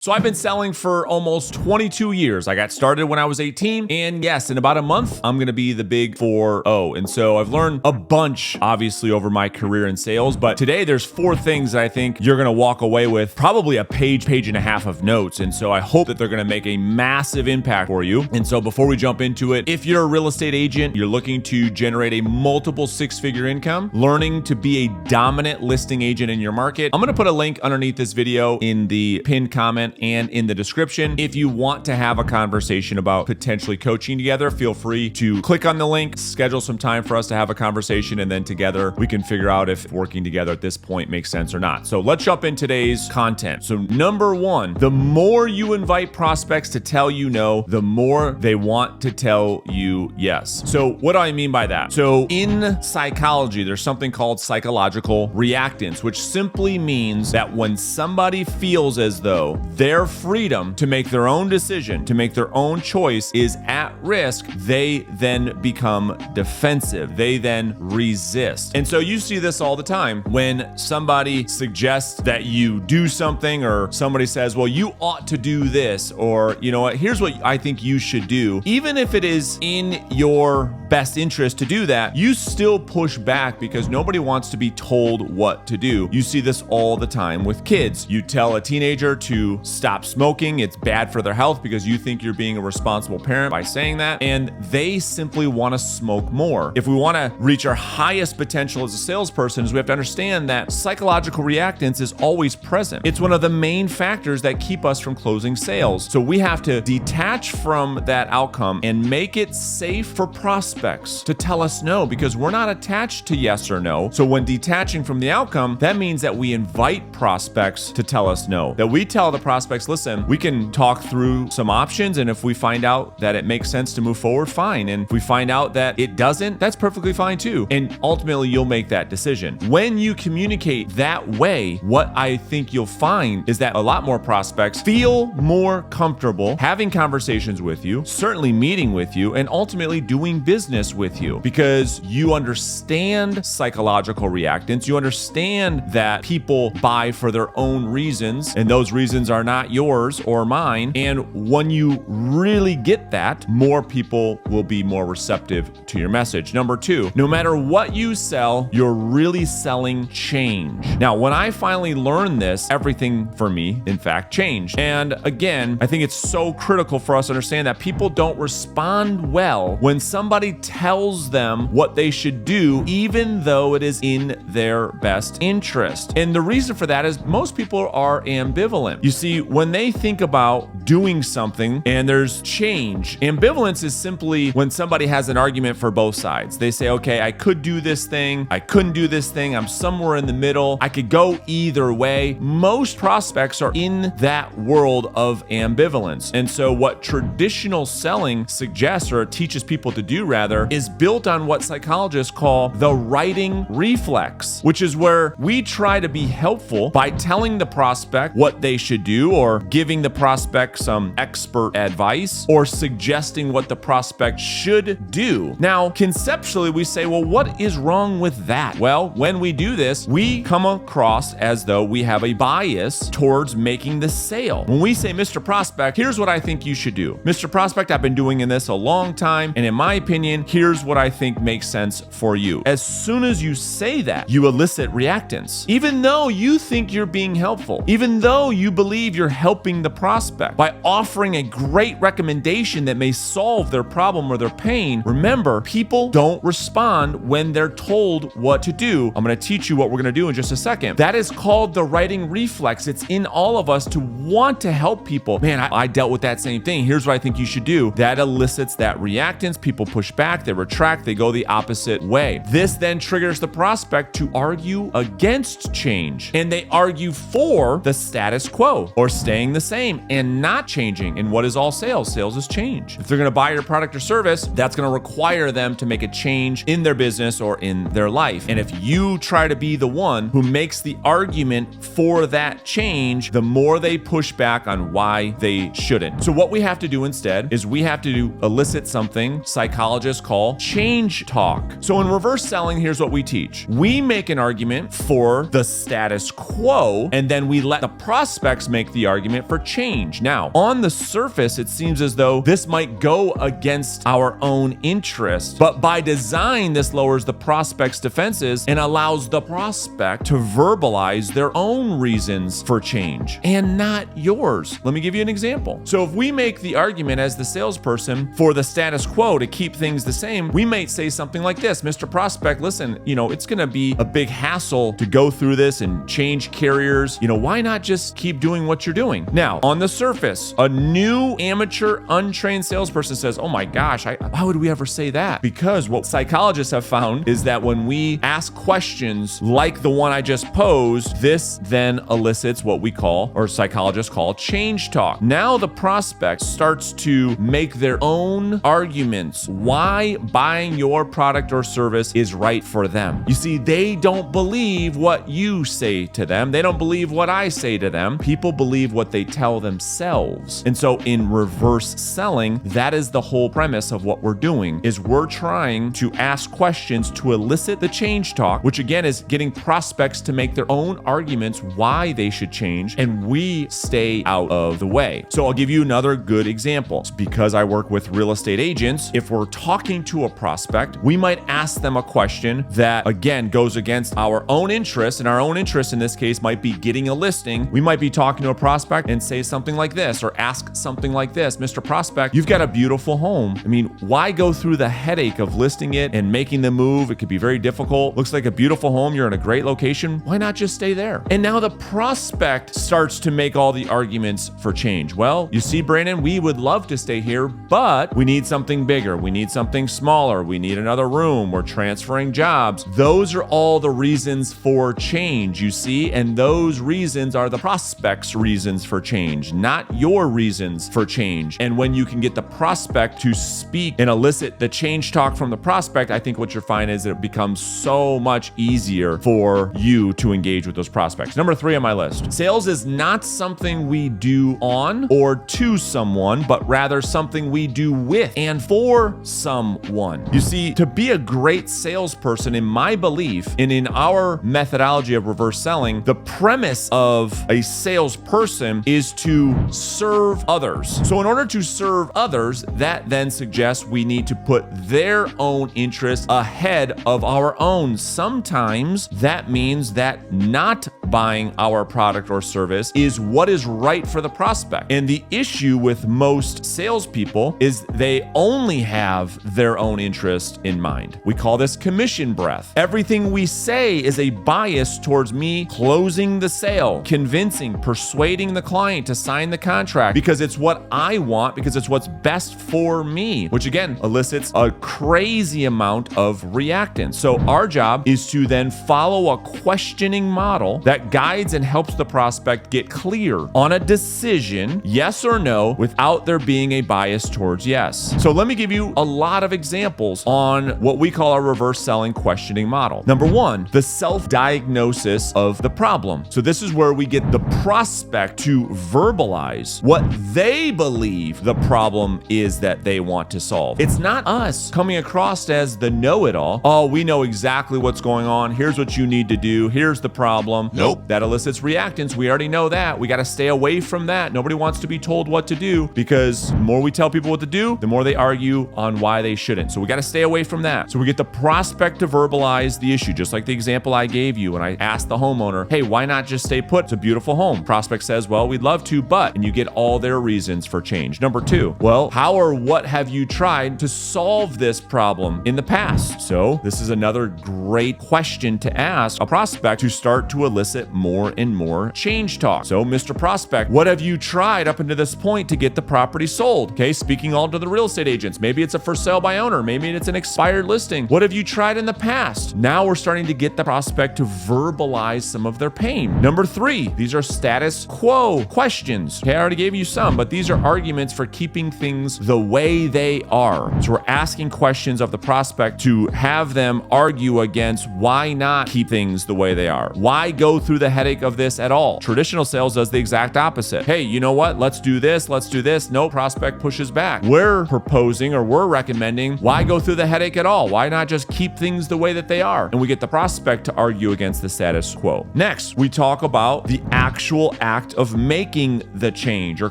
So I've been selling for almost 22 years. I got started when I was 18. And yes, in about a month, I'm going to be the big 4-0. And so I've learned a bunch, obviously, over my career in sales. But today there's 4 things that I think you're going to walk away with, probably a page and a half of notes. And so I hope that they're going to make a massive impact for you. And so before we jump into it, if you're a real estate agent, you're looking to generate a multiple 6-figure income, learning to be a dominant listing agent in your market, I'm going to put a link underneath this video in the pinned comment and in the description. If you want to have a conversation about potentially coaching together, feel free to click on the link, schedule some time for us to have a conversation, and then together we can figure out if working together at this point makes sense or not. So let's jump in today's content. So number 1, the more you invite prospects to tell you no, the more they want to tell you yes. So what do I mean by that? So in psychology, there's something called psychological reactance, which simply means that when somebody feels as though their freedom to make their own decision, to make their own choice is at risk, they then become defensive. They then resist. And so you see this all the time when somebody suggests that you do something, or somebody says, well, you ought to do this, or you know what, here's what I think you should do. Even if it is in your best interest to do that, you still push back because nobody wants to be told what to do. You see this all the time with kids. You tell a teenager to stop smoking. It's bad for their health because you think you're being a responsible parent by saying that, and they simply want to smoke more. If we want to reach our highest potential as a salesperson, we have to understand that psychological reactance is always present. It's one of the main factors that keep us from closing sales. So we have to detach from that outcome and make it safe for prospects to tell us no, because we're not attached to yes or no. So when detaching from the outcome, that means that we invite prospects to tell us no, that we tell the prospects, listen, we can talk through some options, and if we find out that it makes sense to move forward, fine. And if we find out that it doesn't, that's perfectly fine too. And ultimately, you'll make that decision. When you communicate that way, what I think you'll find is that a lot more prospects feel more comfortable having conversations with you, certainly meeting with you, and ultimately doing business with you, because you understand psychological reactance. You understand that people buy for their own reasons, and those reasons are not yours or mine. And when you really get that, more people will be more receptive to your message. Number 2, no matter what you sell, you're really selling change. Now, when I finally learned this, everything for me, in fact, changed. And again, I think it's so critical for us to understand that people don't respond well when somebody tells them what they should do, even though it is in their best interest. And the reason for that is most people are ambivalent. You see, when they think about doing something and there's change, ambivalence is simply when somebody has an argument for both sides. They say, okay, I could do this thing, I couldn't do this thing, I'm somewhere in the middle, I could go either way. Most prospects are in that world of ambivalence. And so what traditional selling suggests, or teaches people to do rather, is built on what psychologists call the writing reflex, which is where we try to be helpful by telling the prospect what they should do, or giving the prospect some expert advice, or suggesting what the prospect should do. Now, conceptually, we say, well, what is wrong with that? Well, when we do this, we come across as though we have a bias towards making the sale. When we say, Mr. Prospect, here's what I think you should do. Mr. Prospect, I've been doing this a long time, and in my opinion, here's what I think makes sense for you. As soon as you say that, you elicit reactance. Even though you think you're being helpful, even though you believe you're helping the prospect by offering a great recommendation that may solve their problem or their pain, remember, people don't respond when they're told what to do. I'm going to teach you what we're going to do in just a second. That is called the writing reflex. It's in all of us to want to help people. Man, I dealt with that same thing. Here's what I think you should do. That elicits that reactance. People push back, they retract, they go the opposite way. This then triggers the prospect to argue against change, and they argue for the status quo, or staying the same and not changing. And what is all sales? Sales is change. If they're going to buy your product or service, that's going to require them to make a change in their business or in their life. And if you try to be the one who makes the argument for that change, the more they push back on why they shouldn't. So what we have to do instead is we have to elicit something psychologists psychologists call change talk. So in reverse selling, here's what we teach. We make an argument for the status quo, and then we let the prospects make the argument for change. Now, on the surface, it seems as though this might go against our own interest, but by design, this lowers the prospect's defenses and allows the prospect to verbalize their own reasons for change and not yours. Let me give you an example. So if we make the argument as the salesperson for the status quo to keep things the same, we might say something like this: Mr. Prospect, listen, it's going to be a big hassle to go through this and change carriers. Why not just keep doing what you're doing? Now, on the surface, a new amateur untrained salesperson says, oh my gosh, why would we ever say that? Because what psychologists have found is that when we ask questions like the one I just posed, this then elicits what we call, or psychologists call, change talk. Now the prospect starts to make their own arguments why buying your product or service is right for them. You see, they don't believe what you say to them. They don't believe what I say to them. People believe what they tell themselves. And so in reverse selling, that is the whole premise of what we're doing, is we're trying to ask questions to elicit the change talk, which again is getting prospects to make their own arguments why they should change, and we stay out of the way. So I'll give you another good example. It's because I work with real estate agents. If we're talking to a prospect, we might ask them a question that again goes against our own interest, and our own interest in this case might be getting a listing. We might be talking to a prospect and say something like this, or ask something like this: Mr. Prospect, you've got a beautiful home. Why go through the headache of listing it and making the move? It could be very difficult. Looks like a beautiful home. You're in a great location. Why not just stay there? And now the prospect starts to make all the arguments for change. Well, you see, Brandon, we would love to stay here, but we need something bigger. We need something smaller. We need another room. We're transferring jobs. Those are all the reasons for change, you see, and those reasons are the prospect's reasons for change, not your reasons for change. And when you can get the prospect to speak and elicit the change talk from the prospect, I think what you'll find is it becomes so much easier for you to engage with those prospects. Number 3 on my list: sales is not something we do on or to someone, but rather something we do with and for someone. You see, to be a great salesperson, in my belief and in our methodology of reverse selling, the premise of a salesperson is to serve others. So in order to serve others, that then suggests we need to put their own interests ahead of our own. Sometimes that means that not buying our product or service is what is right for the prospect. And the issue with most salespeople is they only have their own interest in mind. We call this commission breath. Everything we say is a bias towards me closing the sale, convincing, persuading the client to sign the contract because it's what I want, because it's what's best for me, which again elicits a crazy amount of reactance. So our job is to then follow a questioning model that guides and helps the prospect get clear on a decision, yes or no, without there being a bias towards yes. So let me give you a lot of examples on what we call our reverse selling questioning model. Number 1, the self-diagnosis of the problem. So this is where we get the prospect to verbalize what they believe the problem is that they want to solve. It's not us coming across as the know-it-all. Oh, we know exactly what's going on. Here's what you need to do. Here's the problem. Nope. That elicits reactance. We already know that. We got to stay away from that. Nobody wants to be told what to do, because the more we tell people what to do, the more they argue on why they shouldn't. So we got to stay away from that. So we get the prospect to verbalize the issue, just like the example I gave you when I asked the homeowner, hey, why not just stay put? It's a beautiful home. Prospect says, well, we'd love to, but, and you get all their reasons for change. Number 2, well, how or what have you tried to solve this problem in the past? So this is another great question to ask a prospect to start to elicit more and more change talk. So Mr. Prospect, what have you tried up until this point to get the property sold? Okay, speaking all to the real estate agents. Maybe it's a for sale by owner. Maybe it's an expired listing. What have you tried in the past? Now we're starting to get the prospect to verbalize some of their pain. Number 3, these are status quo questions. Okay, I already gave you some, but these are arguments for keeping things the way they are. So we're asking questions of the prospect to have them argue against why not keep things the way they are. Why go through through the headache of this at all. Traditional sales does the exact opposite. Hey, you know what? Let's do this. Let's do this. No, prospect pushes back. We're proposing or we're recommending, why go through the headache at all? Why not just keep things the way that they are? And we get the prospect to argue against the status quo. Next, we talk about the actual act of making the change or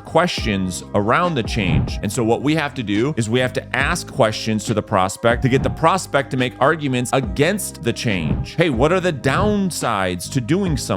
questions around the change. And so what we have to do is we have to ask questions to the prospect to get the prospect to make arguments against the change. Hey, what are the downsides to doing something?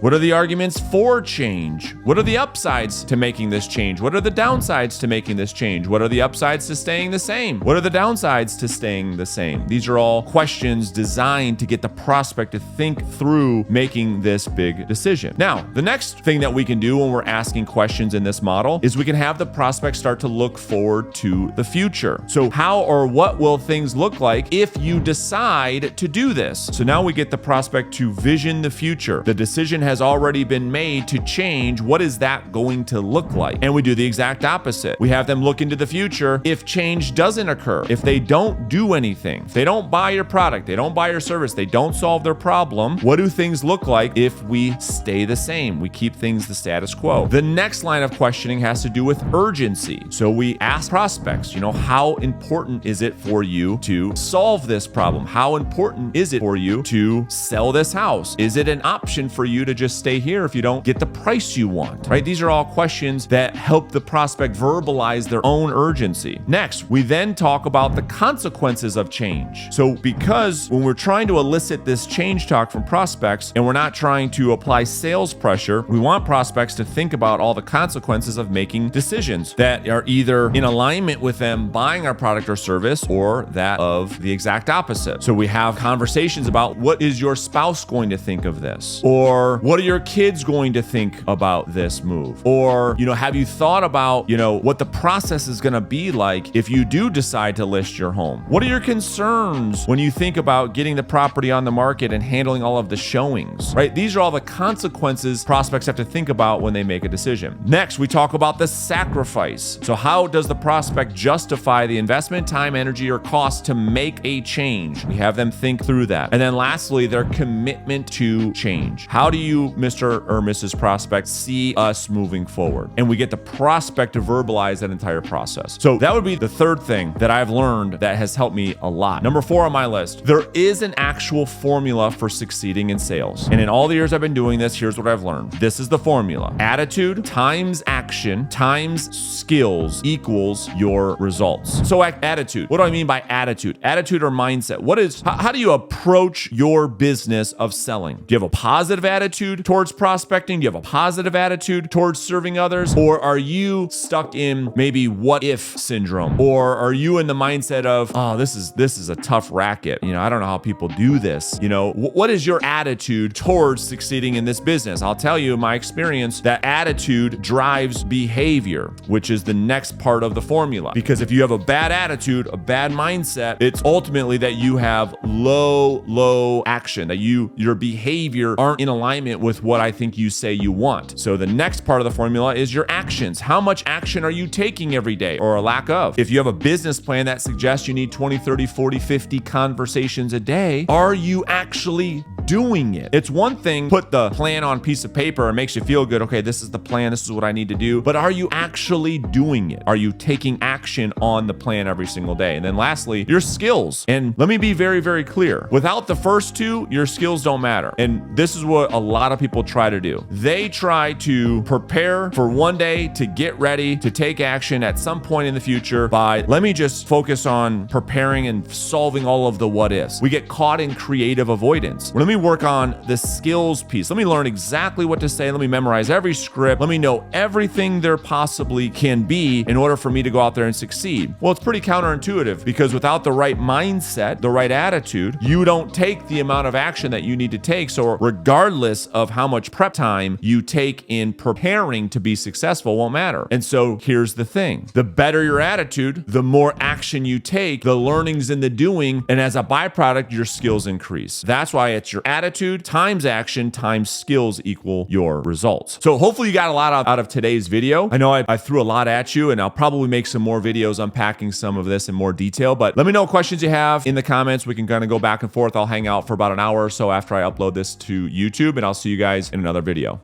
What are the arguments for change? What are the upsides to making this change? What are the downsides to making this change? What are the upsides to staying the same? What are the downsides to staying the same? These are all questions designed to get the prospect to think through making this big decision. Now, the next thing that we can do when we're asking questions in this model is we can have the prospect start to look forward to the future. So how or what will things look like if you decide to do this? So now we get the prospect to vision the future. The decision has already been made to change. What is that going to look like? And we do the exact opposite. We have them look into the future if change doesn't occur, if they don't do anything, if they don't buy your product, they don't buy your service, they don't solve their problem. What do things look like if we stay the same? We keep things the status quo. The next line of questioning has to do with urgency. So we ask prospects, how important is it for you to solve this problem? How important is it for you to sell this house? Is it an option for you to just stay here if you don't get the price you want? Right? These are all questions that help the prospect verbalize their own urgency. Next, we then talk about the consequences of change. So because when we're trying to elicit this change talk from prospects and we're not trying to apply sales pressure, we want prospects to think about all the consequences of making decisions that are either in alignment with them buying our product or service or that of the exact opposite. So we have conversations about what is your spouse going to think of this? Or what are your kids going to think about this move? Or, have you thought about, what the process is going to be like if you do decide to list your home? What are your concerns when you think about getting the property on the market and handling all of the showings, right? These are all the consequences prospects have to think about when they make a decision. Next, we talk about the sacrifice. So how does the prospect justify the investment, time, energy, or cost to make a change? We have them think through that. And then lastly, their commitment to change. How do you, Mr. or Mrs. Prospect, see us moving forward? And we get the prospect to verbalize that entire process. So that would be the third thing that I've learned that has helped me a lot. Number 4 on my list, there is an actual formula for succeeding in sales. And in all the years I've been doing this, here's what I've learned. This is the formula. Attitude times action times skills equals your results. So attitude, what do I mean by attitude? Attitude or mindset. How do you approach your business of selling? Do you have a positive attitude towards prospecting? Do you have a positive attitude towards serving others? Or are you stuck in maybe what if syndrome? Or are you in the mindset of, this is a tough racket. I don't know how people do this. What is your attitude towards succeeding in this business? I'll tell you in my experience that attitude drives behavior, which is the next part of the formula. Because if you have a bad attitude, a bad mindset, it's ultimately that you have low action, that your behavior aren't in alignment with what I think you say you want. So the next part of the formula is your actions. How much action are you taking every day or a lack of? If you have a business plan that suggests you need 20, 30, 40, 50 conversations a day, are you actually doing it? It's one thing, put the plan on a piece of paper and makes you feel good. Okay, this is the plan. This is what I need to do. But are you actually doing it? Are you taking action on the plan every single day? And then lastly, your skills. And let me be very, very clear. Without the first two, your skills don't matter. And this is what a lot of people try to do. They try to prepare for one day to get ready to take action at some point in the future by, let me just focus on preparing and solving all of the what ifs. We get caught in creative avoidance. Let me work on the skills piece. Let me learn exactly what to say. Let me memorize every script. Let me know everything there possibly can be in order for me to go out there and succeed. Well, it's pretty counterintuitive because without the right mindset, the right attitude, you don't take the amount of action that you need to take. So regardless of how much prep time you take in preparing to be successful won't matter. And so here's the thing. The better your attitude, the more action you take, the learnings in the doing, and as a byproduct, your skills increase. That's why it's your attitude times action times skills equal your results. So hopefully you got a lot out of today's video. I know I threw a lot at you, and I'll probably make some more videos unpacking some of this in more detail, but let me know questions you have in the comments. We can kind of go back and forth. I'll hang out for about an hour or so after I upload this to YouTube, and I'll see you guys in another video.